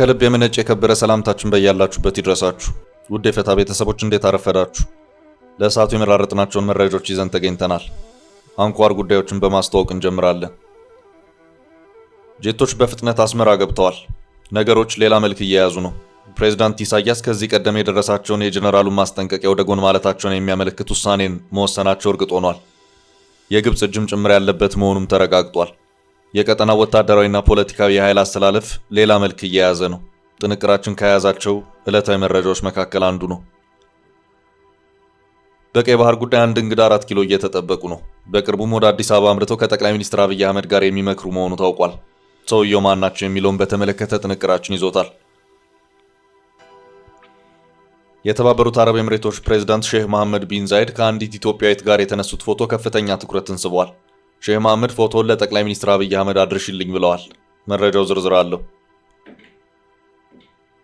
ከልብ የመነጨ የከበረ ሰላምታችን በያላችሁበት ይድረሳችሁ። ውድ የፈታ ቤተሰቦች እንዴት አረፈዳችሁ? ለሰዓቱ የመራረጥናቸውን መረጃዎች ይዘን ተገኝተናል። አንኳር ጉዳዮችን በማስተዋወቅ እንጀምራለን። ጄቶች በፍጥነት አስመራ ገብተዋል። ነገሮች ሌላ መልክ እየያዙ ነው። ፕሬዝዳንት ኢሳያስ ከዚህ ቀደም የደረሳቸውን የጀነራሉን ማስጠንቀቂያ ወደ ጎን ማለታቸውን የሚያመለክት ውሳኔን መወሰናቸው እርግጥ ሆኗል። የግብጽ እጅም ጭምር ያለበት መሆኑም ተረጋግጧል። የቀጠናው ወታደራዊና ፖለቲካዊ የኃይል አስተላለፍ ሌላ መልክ እየያዘ ነው። ጥንቅራችን ከያዛቸው ዕለታዊ መረጃዎች መካከል አንዱ ነው። በቀይ ባህር ጉዳይ አንድ እንግዳ 4 ኪሎ እየተጠበቁ ነው። በቅርቡም ወደ አዲስ አበባ አምርተው ከጠቅላይ ሚኒስትር አብይ አህመድ ጋር የሚመክሩ መሆኑ ታውቋል። ሰውየው ማን ናቸው የሚለውን በተመለከተ ጥንቅራችን ይዞታል። የተባበሩት አረብ ኤምሬቶች ፕሬዝዳንት ሼህ መሐመድ ቢን ዛይድ ከአንዲት ኢትዮጵያዊት ጋር የተነሱት ፎቶ ከፍተኛ ትኩረትን ስቧል። ሼህ መሐመድ ፎቶውን ለጠቅላይ ሚኒስትር አብይ አህመድ አድርሽልኝ ብለዋል። መረጃው ዝርዝር አለው።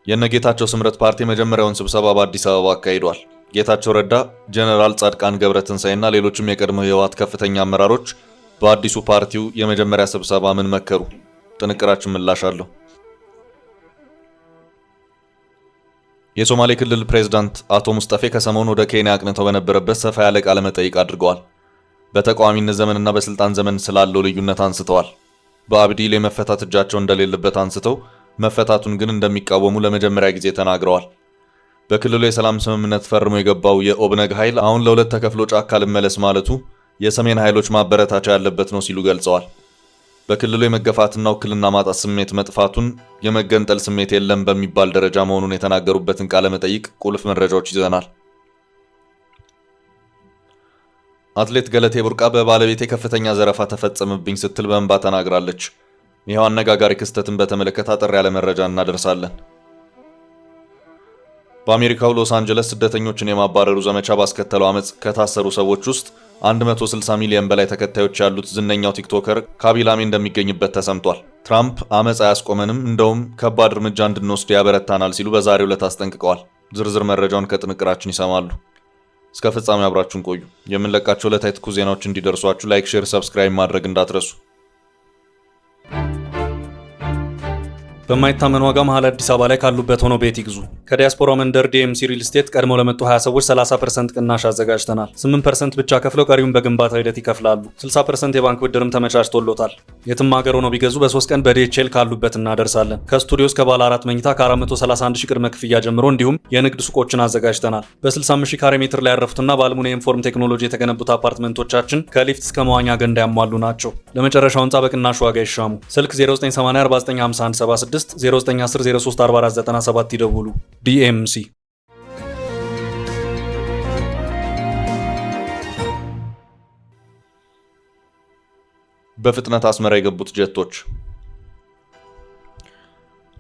የነጌታቸው ስምረት ፓርቲ መጀመሪያውን ስብሰባ በአዲስ አበባ አካሂዷል። ጌታቸው ረዳ፣ ጀነራል ጻድቃን ገብረትንሳኤና ሌሎችም የቀድሞ የህወሓት ከፍተኛ አመራሮች በአዲሱ ፓርቲው የመጀመሪያ ስብሰባ ምን መከሩ? ጥንቅራችን ምላሽ አለው። የሶማሌ ክልል ፕሬዝዳንት አቶ ሙስጠፌ ከሰሞኑ ወደ ኬንያ አቅንተው በነበረበት ሰፋ ያለ ቃለ መጠይቅ አድርገዋል። በተቃዋሚነት ዘመንና በስልጣን ዘመን ስላለው ልዩነት አንስተዋል። በአብዲል የመፈታት እጃቸው እንደሌለበት አንስተው መፈታቱን ግን እንደሚቃወሙ ለመጀመሪያ ጊዜ ተናግረዋል። በክልሉ የሰላም ስምምነት ፈርሞ የገባው የኦብነግ ኃይል አሁን ለሁለት ተከፍሎ ጫካ ልመለስ ማለቱ የሰሜን ኃይሎች ማበረታቻ ያለበት ነው ሲሉ ገልጸዋል። በክልሉ የመገፋትና ውክልና ማጣት ስሜት መጥፋቱን የመገንጠል ስሜት የለም በሚባል ደረጃ መሆኑን የተናገሩበትን ቃለ መጠይቅ ቁልፍ መረጃዎች ይዘናል። አትሌት ገለቴ ቡርቃ በባለቤቴ ከፍተኛ ዘረፋ ተፈጸመብኝ ስትል በእንባ ተናግራለች። ይኸው አነጋጋሪ ክስተትን በተመለከተ አጠር ያለ መረጃ እናደርሳለን። በአሜሪካው ሎስ አንጀለስ ስደተኞችን የማባረሩ ዘመቻ ባስከተለው አመጽ ከታሰሩ ሰዎች ውስጥ 160 ሚሊዮን በላይ ተከታዮች ያሉት ዝነኛው ቲክቶከር ካቢላሜ እንደሚገኝበት ተሰምቷል። ትራምፕ አመጽ አያስቆመንም፣ እንደውም ከባድ እርምጃ እንድንወስድ ያበረታናል ሲሉ በዛሬው ዕለት አስጠንቅቀዋል። ዝርዝር መረጃውን ከጥንቅራችን ይሰማሉ። እስከ ፍጻሜ አብራችሁን ቆዩ። የምንለቃቸው ዕለታዊ ትኩስ ዜናዎች እንዲደርሷችሁ ላይክ፣ ሼር፣ ሰብስክራይብ ማድረግ እንዳትረሱ። በማይታመን ዋጋ መሃል አዲስ አበባ ላይ ካሉበት ሆኖ ቤት ይግዙ። ከዲያስፖራ መንደር ዲኤምሲ ሪል ስቴት ቀድሞ ለመጡ 20 ሰዎች 30% ቅናሽ አዘጋጅተናል። 8% ብቻ ከፍለው ቀሪውን በግንባታ ሂደት ይከፍላሉ። 60% የባንክ ብድርም ተመቻችቶሎታል። የትም ሀገር ሆነው ቢገዙ በ3 ቀን በዲኤችኤል ካሉበት እናደርሳለን። ከስቱዲዮ እስከ ባለ 4 መኝታ ከ431 ሺህ ቅድመ ክፍያ ጀምሮ እንዲሁም የንግድ ሱቆችን አዘጋጅተናል። በ65 ሺህ ካሬ ሜትር ላይ ያረፉትና በአልሙኒየም ፎርም ቴክኖሎጂ የተገነቡት አፓርትመንቶቻችን ከሊፍት እስከ መዋኛ ገንዳ ያሟሉ ናቸው። ለመጨረሻው ህንጻ በቅናሽ ዋጋ ይሻሙ። ስልክ 0980495176 0910034497 ይደውሉ። ዲኤምሲ። በፍጥነት አስመራ የገቡት ጀቶች።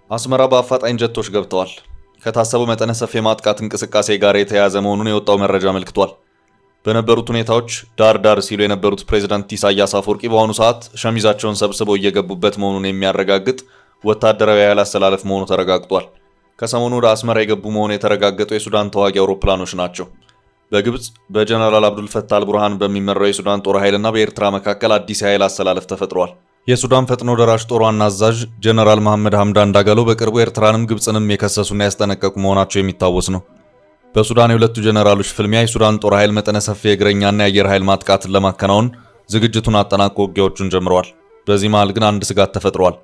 አስመራ በአፋጣኝ ጀቶች ገብተዋል። ከታሰበው መጠነ ሰፊ የማጥቃት እንቅስቃሴ ጋር የተያያዘ መሆኑን የወጣው መረጃ አመልክቷል። በነበሩት ሁኔታዎች ዳር ሲሉ የነበሩት ፕሬዝዳንት ኢሳያስ አፈወርቂ በአሁኑ ሰዓት ሸሚዛቸውን ሰብስበው እየገቡበት መሆኑን የሚያረጋግጥ ወታደራዊ ኃይል አስተላለፍ መሆኑ ተረጋግጧል። ከሰሞኑ ወደ አስመራ የገቡ መሆኑ የተረጋገጠው የሱዳን ተዋጊ አውሮፕላኖች ናቸው። በግብጽ በጀነራል አብዱል ፈታህ አልቡርሃን በሚመራው የሱዳን ጦር ኃይልና በኤርትራ መካከል አዲስ የኃይል አስተላለፍ ተፈጥሯል። የሱዳን ፈጥኖ ደራሽ ጦር ዋና አዛዥ ጀነራል መሐመድ ሐምዳን ዳጋሎ በቅርቡ ኤርትራንም ግብጽንም የከሰሱና ያስጠነቀቁ መሆናቸው የሚታወስ ነው። በሱዳን የሁለቱ ጀነራሎች ፍልሚያ የሱዳን ጦር ኃይል መጠነ ሰፊ የእግረኛና የአየር ኃይል ማጥቃትን ለማከናወን ዝግጅቱን አጠናቆ ውጊያዎቹን ጀምረዋል። በዚህ መሃል ግን አንድ ስጋት ተፈጥሯል።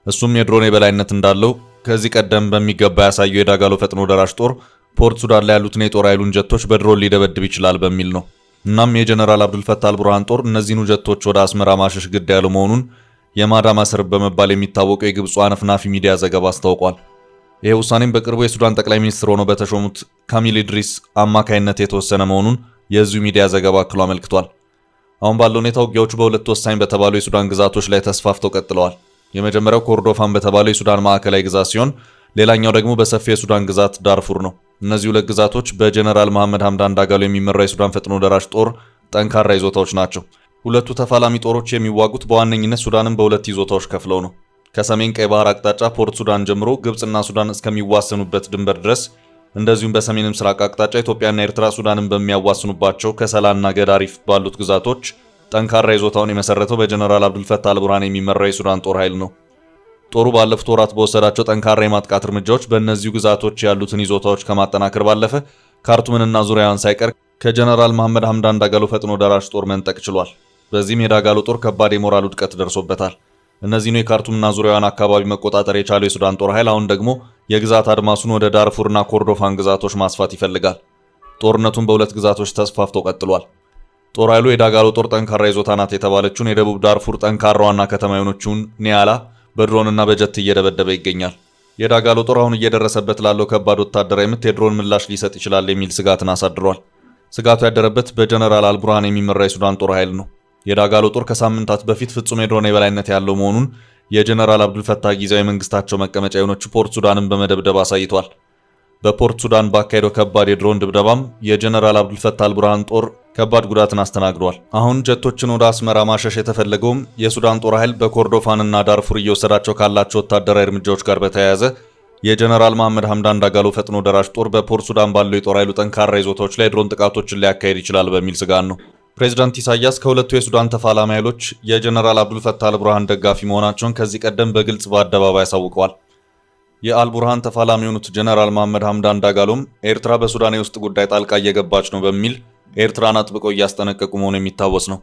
እሱም የድሮን የበላይነት እንዳለው ከዚህ ቀደም በሚገባ ያሳየው የዳጋሎ ፈጥኖ ደራሽ ጦር ፖርት ሱዳን ላይ ያሉትን የጦር ኃይሉን ጀቶች በድሮን ሊደበድብ ይችላል በሚል ነው። እናም የጀነራል አብዱል ፈታህ አልቡርሃን ጦር እነዚህኑ ጀቶች ወደ አስመራ ማሸሽ ግድ ያለው መሆኑን የማዳማ ሰርብ በመባል የሚታወቀው የግብፁ አነፍናፊ ሚዲያ ዘገባ አስታውቋል። ይሄ ውሳኔም በቅርቡ የሱዳን ጠቅላይ ሚኒስትር ሆነው በተሾሙት ካሚል ኢድሪስ አማካይነት የተወሰነ መሆኑን የዚሁ ሚዲያ ዘገባ አክሎ አመልክቷል። አሁን ባለው ሁኔታ ውጊያዎቹ በሁለት ወሳኝ በተባሉ የሱዳን ግዛቶች ላይ ተስፋፍተው ቀጥለዋል። የመጀመሪያው ኮርዶፋን በተባለው የሱዳን ማዕከላዊ ግዛት ሲሆን ሌላኛው ደግሞ በሰፊ የሱዳን ግዛት ዳርፉር ነው። እነዚህ ሁለት ግዛቶች በጀነራል መሐመድ ሐምዳን ዳጋሎ የሚመራው የሱዳን ፈጥኖ ደራሽ ጦር ጠንካራ ይዞታዎች ናቸው። ሁለቱ ተፋላሚ ጦሮች የሚዋጉት በዋነኝነት ሱዳንን በሁለት ይዞታዎች ከፍለው ነው። ከሰሜን ቀይ ባህር አቅጣጫ ፖርት ሱዳን ጀምሮ ግብጽና ሱዳን እስከሚዋሰኑበት ድንበር ድረስ፣ እንደዚሁም በሰሜን ምስራቅ አቅጣጫ ኢትዮጵያና ኤርትራ ሱዳንን በሚያዋስኑባቸው ከሰላና ገዳሪፍ ባሉት ግዛቶች ጠንካራ ይዞታውን የመሰረተው በጀነራል አብዱል ፈታህ አልቡርሃን የሚመራው የሱዳን ጦር ኃይል ነው። ጦሩ ባለፉት ወራት በወሰዳቸው ጠንካራ የማጥቃት እርምጃዎች በእነዚሁ ግዛቶች ያሉትን ይዞታዎች ከማጠናከር ባለፈ ካርቱምንና ዙሪያዋን ሳይቀር ከጀነራል መሐመድ ሐምዳን ዳጋሎ ፈጥኖ ደራሽ ጦር መንጠቅ ችሏል። በዚህም የዳጋሎ ጦር ከባድ የሞራል ውድቀት ደርሶበታል። እነዚህኑ የካርቱምና ዙሪያዋን አካባቢ መቆጣጠር የቻለው የሱዳን ጦር ኃይል አሁን ደግሞ የግዛት አድማሱን ወደ ዳርፉርና ኮርዶፋን ግዛቶች ማስፋት ይፈልጋል። ጦርነቱን በሁለት ግዛቶች ተስፋፍቶ ቀጥሏል። ጦር ኃይሉ የዳጋሎ ጦር ጠንካራ ይዞታ ናት የተባለችውን የደቡብ ዳርፉር ጠንካራ ዋና ከተማ የሆነችውን ኒያላ በድሮንና በጀት እየደበደበ ይገኛል። የዳጋሎ ጦር አሁን እየደረሰበት ላለው ከባድ ወታደራዊ ምት የድሮን ምላሽ ሊሰጥ ይችላል የሚል ስጋትን አሳድሯል። ስጋቱ ያደረበት በጀነራል አልቡርሃን የሚመራ የሱዳን ጦር ኃይል ነው። የዳጋሎ ጦር ከሳምንታት በፊት ፍጹም የድሮን የበላይነት ያለው መሆኑን የጀነራል አብዱልፈታህ ጊዜያዊ መንግስታቸው መቀመጫ የሆነችው ፖርት ሱዳንን በመደብደብ አሳይቷል። በፖርት ሱዳን ባካሄደው ከባድ የድሮን ድብደባም የጀነራል አብዱልፈታህ አልቡርሃን ጦር ከባድ ጉዳትን አስተናግዷል። አሁን ጀቶችን ወደ አስመራ ማሸሽ የተፈለገውም የሱዳን ጦር ኃይል በኮርዶፋንና ዳርፉር እየወሰዳቸው ካላቸው ወታደራዊ እርምጃዎች ጋር በተያያዘ የጀነራል መሐመድ ሐምዳን ዳጋሎ ፈጥኖ ደራሽ ጦር በፖርት ሱዳን ባለው የጦር ኃይሉ ጠንካራ ይዞታዎች ላይ ድሮን ጥቃቶችን ሊያካሄድ ይችላል በሚል ስጋት ነው። ፕሬዝዳንት ኢሳያስ ከሁለቱ የሱዳን ተፋላሚ ኃይሎች የጀነራል አብዱልፈታህ አልቡርሃን ደጋፊ መሆናቸውን ከዚህ ቀደም በግልጽ በአደባባይ አሳውቀዋል። የአልቡርሃን ተፋላሚ የሆኑት ጀነራል መሐመድ ሐምዳን ዳጋሎም ኤርትራ በሱዳን የውስጥ ጉዳይ ጣልቃ እየገባች ነው በሚል ኤርትራን አጥብቀው እያስጠነቀቁ መሆኑ የሚታወስ ነው።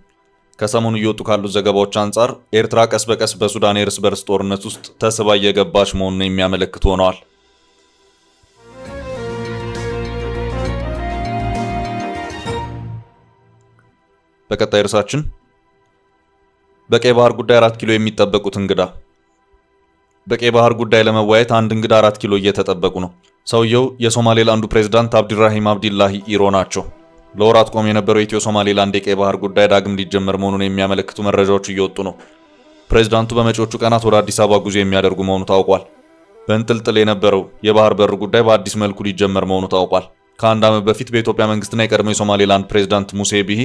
ከሰሞኑ እየወጡ ካሉት ዘገባዎች አንጻር ኤርትራ ቀስ በቀስ በሱዳን የእርስ በርስ ጦርነት ውስጥ ተስባ እየገባች መሆኑን የሚያመለክቱ ሆነዋል። በቀጣይ ርዕሳችን በቀይ ባህር ጉዳይ 4 ኪሎ የሚጠበቁት እንግዳ። በቀይ ባህር ጉዳይ ለመወያየት አንድ እንግዳ 4 ኪሎ እየተጠበቁ ነው። ሰውየው የሶማሌላንዱ ፕሬዝዳንት አብዲራሂም አብዲላሂ ኢሮ ናቸው። ለወራት ቆሞ የነበረው የኢትዮ ሶማሌላንድ የቀይ ባህር ጉዳይ ዳግም ሊጀመር መሆኑን የሚያመለክቱ መረጃዎች እየወጡ ነው። ፕሬዝዳንቱ በመጪዎቹ ቀናት ወደ አዲስ አበባ ጉዞ የሚያደርጉ መሆኑ ታውቋል። በእንጥልጥል የነበረው የባህር በር ጉዳይ በአዲስ መልኩ ሊጀመር መሆኑ ታውቋል። ከአንድ ዓመት በፊት በኢትዮጵያ መንግስትና የቀድሞ የሶማሌላንድ ፕሬዝዳንት ሙሴ ቢሂ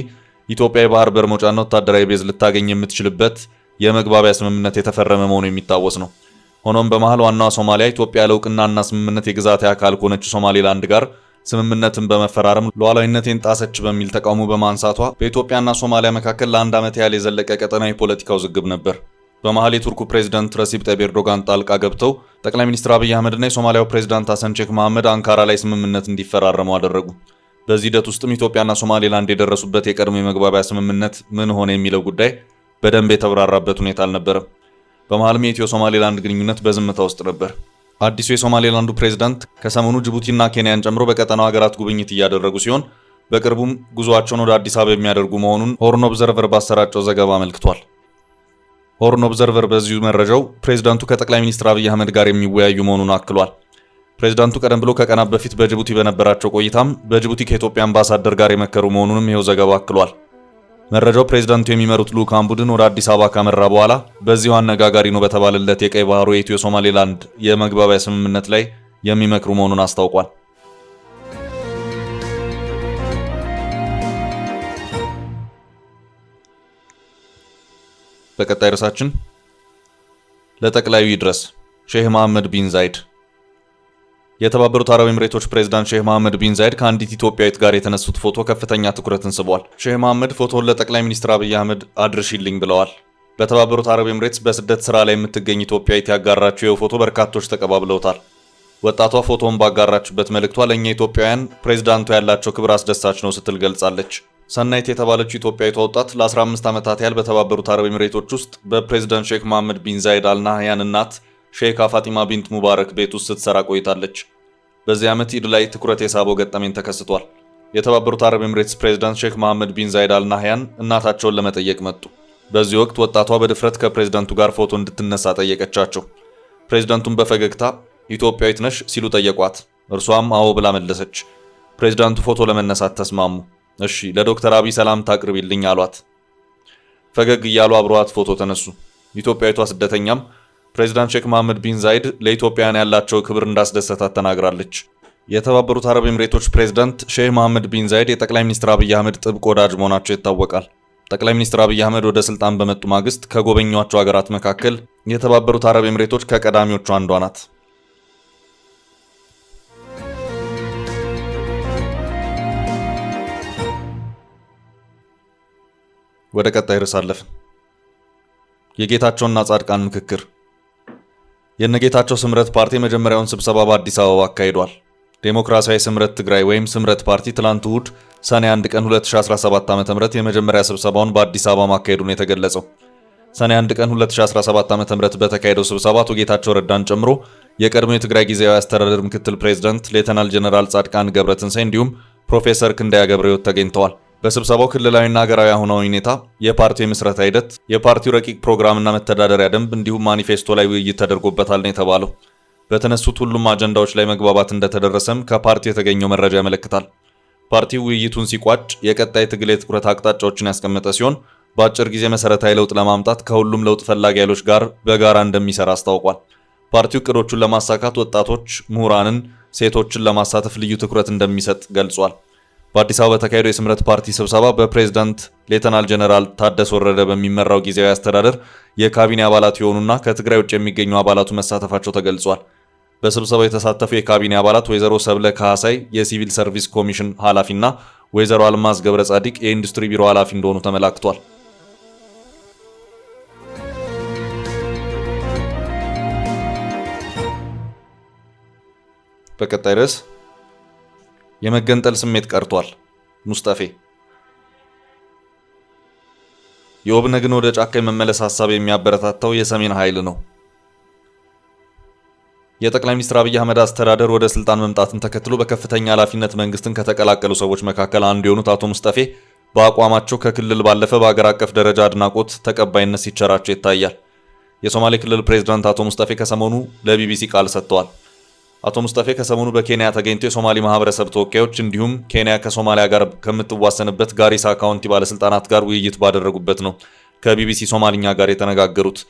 ኢትዮጵያ የባህር በር መውጫና ወታደራዊ ቤዝ ልታገኝ የምትችልበት የመግባቢያ ስምምነት የተፈረመ መሆኑ የሚታወስ ነው። ሆኖም በመሃል ዋናዋ ሶማሊያ ኢትዮጵያ ያለ እውቅናና ስምምነት የግዛት አካል ከሆነችው ሶማሌላንድ ጋር ስምምነትን በመፈራረም ሉዓላዊነቴን ጣሰች በሚል ተቃውሞ በማንሳቷ በኢትዮጵያና ሶማሊያ መካከል ለአንድ ዓመት ያህል የዘለቀ ቀጠናዊ ፖለቲካ ውዝግብ ነበር። በመሃል የቱርኩ ፕሬዝዳንት ረሲብ ጠይብ ኤርዶጋን ጣልቃ ገብተው ጠቅላይ ሚኒስትር አብይ አህመድና የሶማሊያው ፕሬዝዳንት ሐሰን ሼክ መሐመድ አንካራ ላይ ስምምነት እንዲፈራረሙ አደረጉ። በዚህ ሂደት ውስጥም ኢትዮጵያና ሶማሌላንድ የደረሱበት የቀድሞ የመግባቢያ ስምምነት ምን ሆነ የሚለው ጉዳይ በደንብ የተብራራበት ሁኔታ አልነበረም። በመሃልም የኢትዮ ሶማሌላንድ ግንኙነት በዝምታ ውስጥ ነበር። አዲሱ የሶማሌላንዱ ፕሬዝዳንት ከሰሞኑ ጅቡቲና ኬንያን ጨምሮ በቀጠናው ሀገራት ጉብኝት እያደረጉ ሲሆን በቅርቡም ጉዞአቸውን ወደ አዲስ አበባ የሚያደርጉ መሆኑን ሆርን ኦብዘርቨር ባሰራጨው ዘገባ አመልክቷል። ሆርን ኦብዘርቨር በዚሁ መረጃው ፕሬዝዳንቱ ከጠቅላይ ሚኒስትር አብይ አህመድ ጋር የሚወያዩ መሆኑን አክሏል። ፕሬዝዳንቱ ቀደም ብሎ ከቀናት በፊት በጅቡቲ በነበራቸው ቆይታም በጅቡቲ ከኢትዮጵያ አምባሳደር ጋር የመከሩ መሆኑንም ይኸው ዘገባ አክሏል። መረጃው ፕሬዝዳንቱ የሚመሩት ልዑካን ቡድን ወደ አዲስ አበባ ካመራ በኋላ በዚሁ አነጋጋሪ ነው በተባለለት የቀይ ባህሩ የኢትዮ ሶማሌላንድ የመግባቢያ ስምምነት ላይ የሚመክሩ መሆኑን አስታውቋል። በቀጣይ ርዕሳችን ለጠቅላዩ ይድረስ ሼህ መሐመድ ቢን ዛይድ። የተባበሩት አረብ ኤምሬቶች ፕሬዝዳንት ሼህ መሐመድ ቢን ዛይድ ከአንዲት ኢትዮጵያዊት ጋር የተነሱት ፎቶ ከፍተኛ ትኩረትን ስቧል። ሼህ መሐመድ ፎቶውን ለጠቅላይ ሚኒስትር አብይ አህመድ አድርሺልኝ ብለዋል። በተባበሩት አረብ ኤምሬትስ በስደት ስራ ላይ የምትገኝ ኢትዮጵያዊት ያጋራችው ይኸው ፎቶ በርካቶች ተቀባብለውታል። ወጣቷ ፎቶውን ባጋራችበት መልእክቷ ለእኛ ኢትዮጵያውያን ፕሬዝዳንቱ ያላቸው ክብር አስደሳች ነው ስትል ገልጻለች። ሰናይት የተባለችው ኢትዮጵያዊቷ ወጣት ለ15 ዓመታት ያህል በተባበሩት አረብ ኤምሬቶች ውስጥ በፕሬዝዳንት ሼክ መሐመድ ቢን ዛይድ አልናህያን እናት ሼካ ፋጢማ ቢንት ሙባረክ ቤት ውስጥ ስትሰራ ቆይታለች። በዚህ ዓመት ኢድ ላይ ትኩረት የሳበው ገጠመኝ ተከስቷል። የተባበሩት አረብ ኤምሬትስ ፕሬዝዳንት ሼክ መሐመድ ቢን ዛይድ አልናህያን እናታቸውን ለመጠየቅ መጡ። በዚህ ወቅት ወጣቷ በድፍረት ከፕሬዝዳንቱ ጋር ፎቶ እንድትነሳ ጠየቀቻቸው። ፕሬዝዳንቱም በፈገግታ ኢትዮጵያዊት ነሽ ሲሉ ጠየቋት። እርሷም አዎ ብላ መለሰች። ፕሬዝዳንቱ ፎቶ ለመነሳት ተስማሙ። እሺ ለዶክተር አብይ ሰላምታ አቅርቢልኝ አሏት። ፈገግ እያሉ አብረዋት ፎቶ ተነሱ። ኢትዮጵያዊቷ ስደተኛም ፕሬዝዳንት ሼክ መሐመድ ቢን ዛይድ ለኢትዮጵያውያን ያላቸው ክብር እንዳስደሰታት ተናግራለች። የተባበሩት አረብ ኤምሬቶች ፕሬዝዳንት ሼህ መሐመድ ቢን ዛይድ የጠቅላይ ሚኒስትር አብይ አህመድ ጥብቅ ወዳጅ መሆናቸው ይታወቃል። ጠቅላይ ሚኒስትር አብይ አህመድ ወደ ስልጣን በመጡ ማግስት ከጎበኟቸው ሀገራት መካከል የተባበሩት አረብ ኤምሬቶች ከቀዳሚዎቹ አንዷ ናት። ወደ ቀጣይ ርዕስ አለፍን። የጌታቸውና ጻድቃን ምክክር። የነጌታቸው ስምረት ፓርቲ የመጀመሪያውን ስብሰባ በአዲስ አበባ አካሂዷል። ዴሞክራሲያዊ ስምረት ትግራይ ወይም ስምረት ፓርቲ ትላንት እሁድ ሰኔ 1 ቀን 2017 ዓ.ም የመጀመሪያ ስብሰባውን በአዲስ አበባ ማካሄዱን የተገለጸው። ሰኔ 1 ቀን 2017 ዓ.ም በተካሄደው ስብሰባ አቶ ጌታቸው ረዳን ጨምሮ የቀድሞ የትግራይ ጊዜያዊ አስተዳደር ምክትል ፕሬዝዳንት ሌተናል ጀነራል ጻድቃን ገብረትንሳኤ እንዲሁም ፕሮፌሰር ክንዳያ ገብረሕይወት ተገኝተዋል። በስብሰባው ክልላዊና ሀገራዊ አሁናዊ ሁኔታ፣ የፓርቲው የምስረታ ሂደት፣ የፓርቲው ረቂቅ ፕሮግራምና መተዳደሪያ ደንብ እንዲሁም ማኒፌስቶ ላይ ውይይት ተደርጎበታል ነው የተባለው። በተነሱት ሁሉም አጀንዳዎች ላይ መግባባት እንደተደረሰም ከፓርቲው የተገኘው መረጃ ያመለክታል። ፓርቲው ውይይቱን ሲቋጭ የቀጣይ ትግል የትኩረት አቅጣጫዎችን ያስቀመጠ ሲሆን በአጭር ጊዜ መሰረታዊ ለውጥ ለማምጣት ከሁሉም ለውጥ ፈላጊ ኃይሎች ጋር በጋራ እንደሚሰራ አስታውቋል። ፓርቲው እቅዶቹን ለማሳካት ወጣቶች፣ ምሁራንን፣ ሴቶችን ለማሳተፍ ልዩ ትኩረት እንደሚሰጥ ገልጿል። በአዲስ አበባ በተካሄደው የስምረት ፓርቲ ስብሰባ በፕሬዝዳንት ሌተናል ጀነራል ታደሰ ወረደ በሚመራው ጊዜያዊ አስተዳደር የካቢኔ አባላት የሆኑና ከትግራይ ውጭ የሚገኙ አባላቱ መሳተፋቸው ተገልጿል። በስብሰባው የተሳተፉ የካቢኔ አባላት ወይዘሮ ሰብለ ካህሳይ የሲቪል ሰርቪስ ኮሚሽን ኃላፊና ወይዘሮ አልማዝ ገብረ ጻዲቅ የኢንዱስትሪ ቢሮ ኃላፊ እንደሆኑ ተመላክቷል። በቀጣይ ርዕስ የመገንጠል ስሜት ቀርቷል። ሙስጠፌ የኦብነግን ወደ ጫካ የመመለስ ሐሳብ የሚያበረታታው የሰሜን ኃይል ነው። የጠቅላይ ሚኒስትር አብይ አህመድ አስተዳደር ወደ ስልጣን መምጣትን ተከትሎ በከፍተኛ ኃላፊነት መንግስትን ከተቀላቀሉ ሰዎች መካከል አንዱ የሆኑት አቶ ሙስጠፌ በአቋማቸው ከክልል ባለፈ በአገር አቀፍ ደረጃ አድናቆት፣ ተቀባይነት ሲቸራቸው ይታያል። የሶማሌ ክልል ፕሬዝዳንት አቶ ሙስጠፌ ከሰሞኑ ለቢቢሲ ቃል ሰጥተዋል። አቶ ሙስጠፌ ከሰሞኑ በኬንያ ተገኝተው የሶማሌ ማህበረሰብ ተወካዮች እንዲሁም ኬንያ ከሶማሊያ ጋር ከምትዋሰንበት ጋሪሳ ካውንቲ ባለስልጣናት ጋር ውይይት ባደረጉበት ነው ከቢቢሲ ሶማሊኛ ጋር የተነጋገሩት።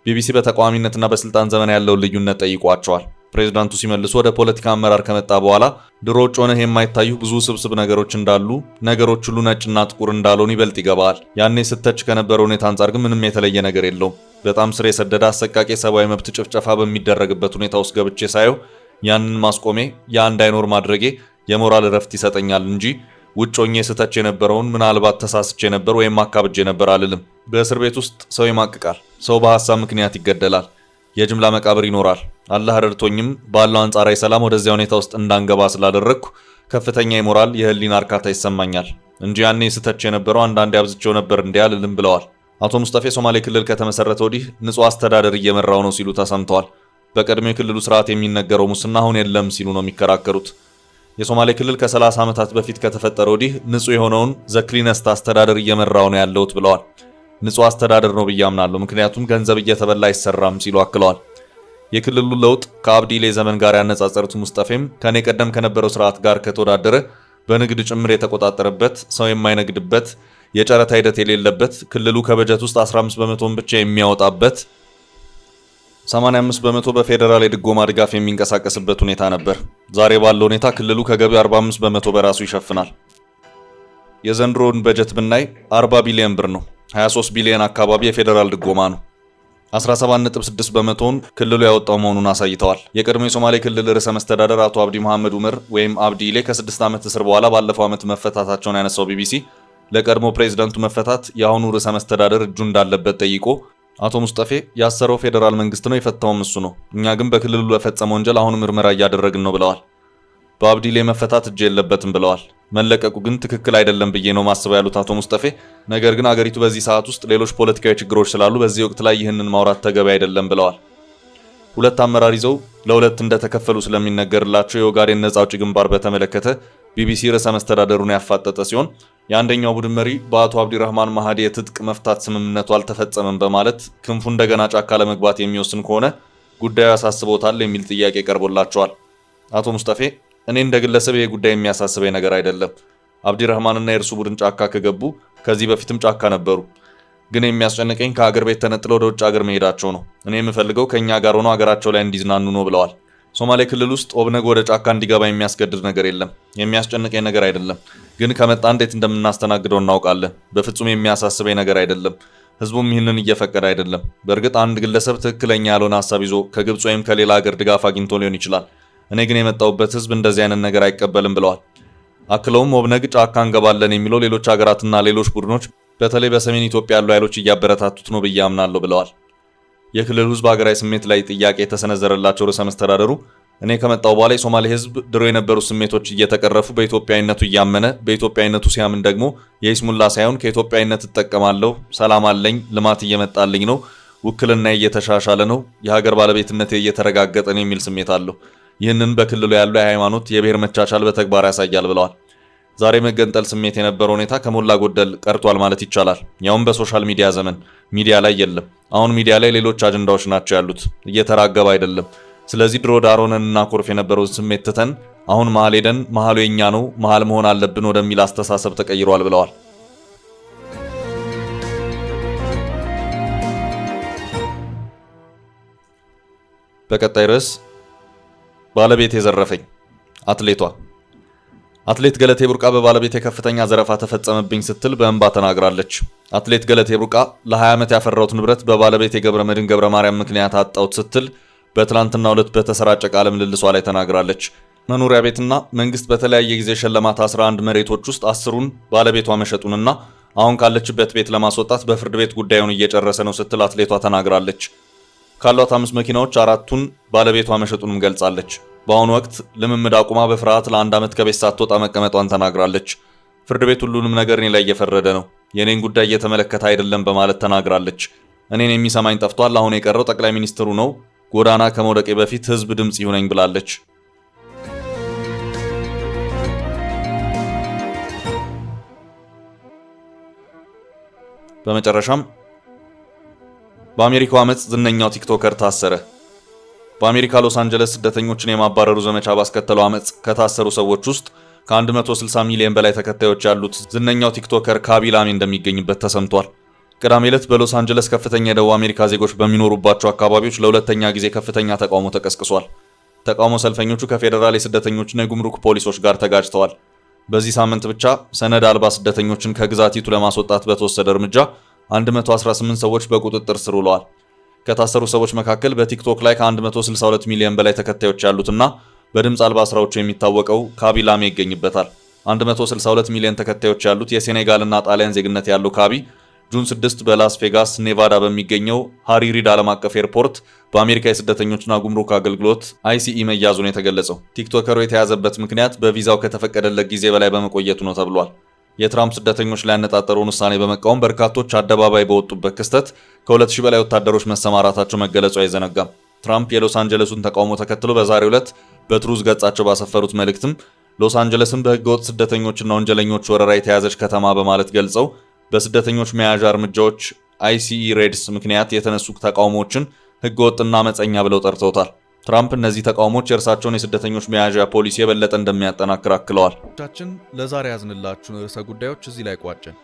ቢቢሲ በተቃዋሚነትና በስልጣን ዘመን ያለውን ልዩነት ጠይቋቸዋል። ፕሬዝዳንቱ ሲመልሱ ወደ ፖለቲካ አመራር ከመጣ በኋላ ድሮ ውጭ ሆነህ የማይታዩ ብዙ ስብስብ ነገሮች እንዳሉ፣ ነገሮች ሁሉ ነጭና ጥቁር እንዳልሆኑ ይበልጥ ይገባል። ያኔ ስተች ከነበረው ሁኔታ አንጻር ግን ምንም የተለየ ነገር የለውም። በጣም ስር የሰደደ አሰቃቂ ሰብአዊ መብት ጭፍጨፋ በሚደረግበት ሁኔታ ውስጥ ገብቼ ሳየው ያንን ማስቆሜ፣ ያ እንዳይኖር ማድረጌ የሞራል እረፍት ይሰጠኛል እንጂ ውጭ ሆኜ ስተች የነበረውን ምናልባት ተሳስቼ ነበር ወይም አካብጄ ነበር አልልም። በእስር ቤት ውስጥ ሰው ይማቅቃል። ሰው በሐሳብ ምክንያት ይገደላል። የጅምላ መቃብር ይኖራል። አላህ ረድቶኝም ባለው አንጻራዊ ሰላም ወደዚያ ሁኔታ ውስጥ እንዳንገባ ስላደረግኩ ከፍተኛ የሞራል የህሊና እርካታ ይሰማኛል እንጂ ያኔ ስተች የነበረው አንዳንዴ አብዝቼው ነበር እንዲህ አልልም ብለዋል። አቶ ሙስጠፌ ሶማሌ ክልል ከተመሰረተ ወዲህ ንጹህ አስተዳደር እየመራው ነው ሲሉ ተሰምተዋል። በቀድሞ የክልሉ ስርዓት የሚነገረው ሙስና አሁን የለም ሲሉ ነው የሚከራከሩት። የሶማሌ ክልል ከ30 ዓመታት በፊት ከተፈጠረ ወዲህ ንጹህ የሆነውን ዘክሊነስት አስተዳደር እየመራው ነው ያለውት ብለዋል። ንጹህ አስተዳደር ነው ብዬ አምናለሁ፣ ምክንያቱም ገንዘብ እየተበላ አይሰራም ሲሉ አክለዋል። የክልሉ ለውጥ ከአብዲሌ ዘመን ጋር ያነጻጸሩት ሙስጠፌም ከኔ ቀደም ከነበረው ስርዓት ጋር ከተወዳደረ በንግድ ጭምር የተቆጣጠረበት፣ ሰው የማይነግድበት፣ የጨረታ ሂደት የሌለበት፣ ክልሉ ከበጀት ውስጥ 15 በመቶን ብቻ የሚያወጣበት፣ 85 በመቶ በፌዴራል የድጎማ ድጋፍ የሚንቀሳቀስበት ሁኔታ ነበር። ዛሬ ባለው ሁኔታ ክልሉ ከገቢ 45 በመቶ በራሱ ይሸፍናል። የዘንድሮውን በጀት ብናይ 40 ቢሊዮን ብር ነው። 23 ቢሊዮን አካባቢ የፌዴራል ድጎማ ነው። 17.6 በመቶውን ክልሉ ያወጣው መሆኑን አሳይተዋል። የቀድሞ የሶማሌ ክልል ርዕሰ መስተዳደር አቶ አብዲ መሐመድ ኡመር ወይም አብዲ ኢሌ ከ6 ዓመት እስር በኋላ ባለፈው ዓመት መፈታታቸውን ያነሳው ቢቢሲ ለቀድሞ ፕሬዝዳንቱ መፈታት የአሁኑ ርዕሰ መስተዳደር እጁ እንዳለበት ጠይቆ አቶ ሙስጠፌ ያሰረው ፌዴራል መንግስት ነው፣ የፈታውም እሱ ነው። እኛ ግን በክልሉ ለፈጸመው ወንጀል አሁን ምርመራ እያደረግን ነው ብለዋል። በአብዲሌ መፈታት እጅ የለበትም ብለዋል። መለቀቁ ግን ትክክል አይደለም ብዬ ነው ማስበው ያሉት አቶ ሙስጠፌ፣ ነገር ግን አገሪቱ በዚህ ሰዓት ውስጥ ሌሎች ፖለቲካዊ ችግሮች ስላሉ በዚህ ወቅት ላይ ይህንን ማውራት ተገቢ አይደለም ብለዋል። ሁለት አመራር ይዘው ለሁለት እንደተከፈሉ ስለሚነገርላቸው የኦጋዴን ነጻ አውጪ ግንባር በተመለከተ ቢቢሲ ርዕሰ መስተዳደሩን ያፋጠጠ ሲሆን የአንደኛው ቡድን መሪ በአቶ አብዲራህማን ማህዲ የትጥቅ መፍታት ስምምነቱ አልተፈጸመም በማለት ክንፉ እንደገና ጫካ ለመግባት የሚወስን ከሆነ ጉዳዩ ያሳስቦታል የሚል ጥያቄ ቀርቦላቸዋል። አቶ ሙስጠፌ እኔ እንደ ግለሰብ ይሄ ጉዳይ የሚያሳስበኝ ነገር አይደለም። አብዲራህማንና የእርሱ ቡድን ጫካ ከገቡ ከዚህ በፊትም ጫካ ነበሩ። ግን የሚያስጨንቀኝ ከሀገር ቤት ተነጥለው ወደ ውጭ ሀገር መሄዳቸው ነው። እኔ የምፈልገው ከኛ ጋር ሆነው ሀገራቸው ላይ እንዲዝናኑ ነው ብለዋል። ሶማሌ ክልል ውስጥ ኦብነግ ወደ ጫካ እንዲገባ የሚያስገድድ ነገር የለም። የሚያስጨንቀኝ ነገር አይደለም። ግን ከመጣ እንዴት እንደምናስተናግደው እናውቃለን። በፍጹም የሚያሳስበኝ ነገር አይደለም። ህዝቡም ይህንን እየፈቀደ አይደለም። በእርግጥ አንድ ግለሰብ ትክክለኛ ያልሆነ ሀሳብ ይዞ ከግብፅ ወይም ከሌላ ሀገር ድጋፍ አግኝቶ ሊሆን ይችላል። እኔ ግን የመጣሁበት ህዝብ እንደዚህ አይነት ነገር አይቀበልም ብለዋል። አክለውም ኦብነግ ጫካ እንገባለን የሚለው ሌሎች ሀገራትና ሌሎች ቡድኖች በተለይ በሰሜን ኢትዮጵያ ያሉ ኃይሎች እያበረታቱት ነው ብዬ አምናለሁ ብለዋል። የክልሉ ህዝብ ሀገራዊ ስሜት ላይ ጥያቄ የተሰነዘረላቸው ርዕሰ መስተዳደሩ እኔ ከመጣው በኋላ የሶማሌ ህዝብ ድሮ የነበሩ ስሜቶች እየተቀረፉ በኢትዮጵያዊነቱ እያመነ በኢትዮጵያዊነቱ ሲያምን ደግሞ የይስሙላ ሳይሆን ከኢትዮጵያዊነት እጠቀማለሁ፣ ሰላም አለኝ፣ ልማት እየመጣልኝ ነው፣ ውክልና እየተሻሻለ ነው፣ የሀገር ባለቤትነት እየተረጋገጠ ነው የሚል ስሜት አለው። ይህንን በክልሉ ያለው የሃይማኖት የብሔር መቻቻል በተግባር ያሳያል ብለዋል። ዛሬ መገንጠል ስሜት የነበረው ሁኔታ ከሞላ ጎደል ቀርቷል ማለት ይቻላል። ያውም በሶሻል ሚዲያ ዘመን ሚዲያ ላይ የለም። አሁን ሚዲያ ላይ ሌሎች አጀንዳዎች ናቸው ያሉት፣ እየተራገበ አይደለም። ስለዚህ ድሮ ዳር ሆነን እናኮርፍ የነበረውን ስሜት ትተን አሁን መሀል ሄደን መሀሉ የኛ ነው፣ መሀል መሆን አለብን ወደሚል አስተሳሰብ ተቀይሯል ብለዋል። በቀጣይ ርዕስ ባለቤት የዘረፈኝ አትሌት ገለቴ ቡርቃ በባለቤት የከፍተኛ ዘረፋ ተፈጸመብኝ ስትል በእንባ ተናግራለች። አትሌት ገለቴ ቡርቃ ለ20 ዓመት ያፈራሁት ንብረት በባለቤት የገብረ መድህን ገብረ ማርያም ምክንያት አጣሁት ስትል በትላንትናው ዕለት በተሰራጨ ቃለ ምልልሷ ላይ ተናግራለች። መኖሪያ ቤትና መንግስት በተለያየ ጊዜ ሸለማት 11 መሬቶች ውስጥ 10ሩን ባለቤቷ መሸጡንና አሁን ካለችበት ቤት ለማስወጣት በፍርድ ቤት ጉዳዩን እየጨረሰ ነው ስትል አትሌቷ ተናግራለች። ካሏት 5 መኪናዎች 4ቱን ባለቤቷ መሸጡንም ገልጻለች። በአሁኑ ወቅት ልምምድ አቁማ በፍርሃት ለ1 ዓመት ከቤት ሳትወጣ መቀመጧን ተናግራለች። ፍርድ ቤት ሁሉንም ነገር እኔ ላይ እየፈረደ ነው፣ የኔን ጉዳይ እየተመለከተ አይደለም በማለት ተናግራለች። እኔን የሚሰማኝ ጠፍቷል፣ አሁን የቀረው ጠቅላይ ሚኒስትሩ ነው፣ ጎዳና ከመውደቄ በፊት ህዝብ ድምጽ ይሁነኝ ብላለች። በመጨረሻም በአሜሪካው አመጽ ዝነኛው ቲክቶከር ታሰረ። በአሜሪካ ሎስ አንጀለስ ስደተኞችን የማባረሩ ዘመቻ ባስከተለው አመጽ ከታሰሩ ሰዎች ውስጥ ከ160 ሚሊዮን በላይ ተከታዮች ያሉት ዝነኛው ቲክቶከር ካቢ ላሜ እንደሚገኝበት ተሰምቷል። ቅዳሜ ዕለት በሎስ አንጀለስ ከፍተኛ የደቡብ አሜሪካ ዜጎች በሚኖሩባቸው አካባቢዎች ለሁለተኛ ጊዜ ከፍተኛ ተቃውሞ ተቀስቅሷል። ተቃውሞ ሰልፈኞቹ ከፌዴራል የስደተኞችና የጉምሩክ ፖሊሶች ጋር ተጋጭተዋል። በዚህ ሳምንት ብቻ ሰነድ አልባ ስደተኞችን ከግዛቲቱ ለማስወጣት በተወሰደ እርምጃ 118 ሰዎች በቁጥጥር ስር ውለዋል። ከታሰሩ ሰዎች መካከል በቲክቶክ ላይ ከ162 ሚሊዮን በላይ ተከታዮች ያሉትና በድምፅ አልባ ስራዎቹ የሚታወቀው ካቢ ላሜ ይገኝበታል። 162 ሚሊዮን ተከታዮች ያሉት የሴኔጋልና ጣሊያን ዜግነት ያለው ካቢ ጁን 6 በላስ ቬጋስ ኔቫዳ በሚገኘው ሃሪ ሪድ ዓለም አቀፍ ኤርፖርት በአሜሪካ የስደተኞችና ጉምሩክ አገልግሎት ICE መያዙን የተገለጸው። ቲክቶከሩ የተያዘበት ምክንያት በቪዛው ከተፈቀደለት ጊዜ በላይ በመቆየቱ ነው ተብሏል። የትራምፕ ስደተኞች ላይ ያነጣጠረውን ውሳኔ በመቃወም በርካቶች አደባባይ በወጡበት ክስተት ከ2000 በላይ ወታደሮች መሰማራታቸው መገለጹ አይዘነጋም። ትራምፕ የሎስ አንጀለሱን ተቃውሞ ተከትሎ በዛሬው ዕለት በትሩዝ ገጻቸው ባሰፈሩት መልእክትም ሎስ አንጀለስን በህገወጥ ስደተኞችና ወንጀለኞች ወረራ የተያዘች ከተማ በማለት ገልጸው በስደተኞች መያዣ እርምጃዎች ICE ሬድስ ምክንያት የተነሱ ተቃውሞዎችን ህገወጥና አመፀኛ ብለው ጠርተውታል። ትራምፕ እነዚህ ተቃውሞዎች የእርሳቸውን የስደተኞች መያዣ ፖሊሲ የበለጠ እንደሚያጠናክር አክለዋል። ለዛሬ ያዝንላችሁን ርዕሰ ጉዳዮች እዚህ ላይ ቋጨን።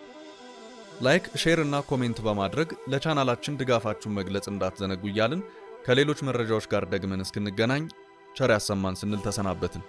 ላይክ፣ ሼር እና ኮሜንት በማድረግ ለቻናላችን ድጋፋችሁን መግለጽ እንዳትዘነጉ እያልን ከሌሎች መረጃዎች ጋር ደግመን እስክንገናኝ ቸር ያሰማን ስንል ተሰናበትን።